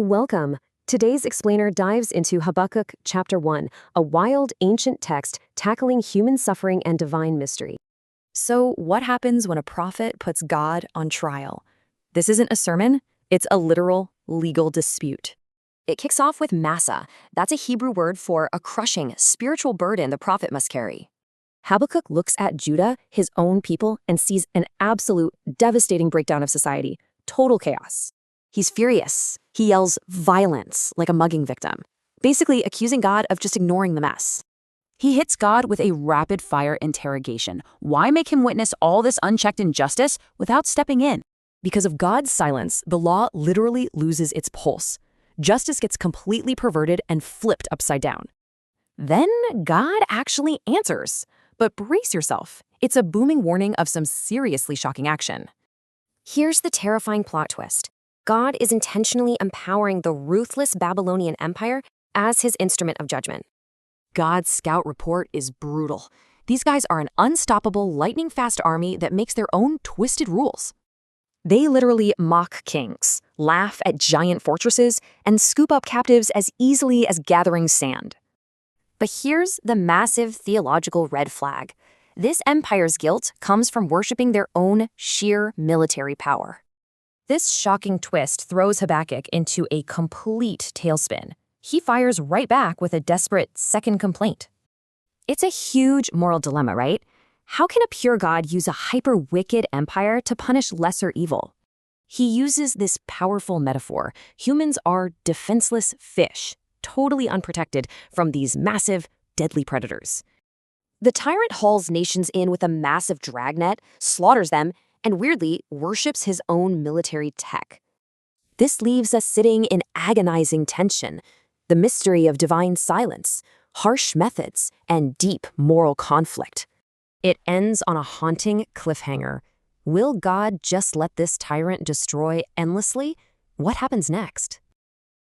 Welcome. Today's explainer dives into Habakkuk Chapter 1, a wild, ancient text tackling human suffering and divine mystery. So, what happens when a prophet puts God on trial? This isn't a sermon, it's a literal legal dispute. It kicks off with massa. That's a Hebrew word for a crushing, spiritual burden the prophet must carry. Habakkuk looks at Judah, his own people, and sees an absolute, devastating breakdown of society, total chaos. He's furious. He yells violence like a mugging victim, basically accusing God of just ignoring the mess. He hits God with a rapid-fire interrogation. Why make him witness all this unchecked injustice without stepping in? Because of God's silence, the law literally loses its pulse. Justice gets completely perverted and flipped upside down. Then God actually answers. But brace yourself. It's a booming warning of some seriously shocking action. Here's the terrifying plot twist. God is intentionally empowering the ruthless Babylonian Empire as his instrument of judgment. God's scout report is brutal. These guys are an unstoppable, lightning-fast army that makes their own twisted rules. They literally mock kings, laugh at giant fortresses, and scoop up captives as easily as gathering sand. But here's the massive theological red flag. This empire's guilt comes from worshiping their own sheer military power. This shocking twist throws Habakkuk into a complete tailspin. He fires right back with a desperate second complaint. It's a huge moral dilemma, right? How can a pure God use a hyper-wicked empire to punish lesser evil? He uses this powerful metaphor. Humans are defenseless fish, totally unprotected from these massive, deadly predators. The tyrant hauls nations in with a massive dragnet, slaughters them, and weirdly worships his own military tech. This leaves us sitting in agonizing tension, the mystery of divine silence, harsh methods, and deep moral conflict. It ends on a haunting cliffhanger. Will God just let this tyrant destroy endlessly? What happens next?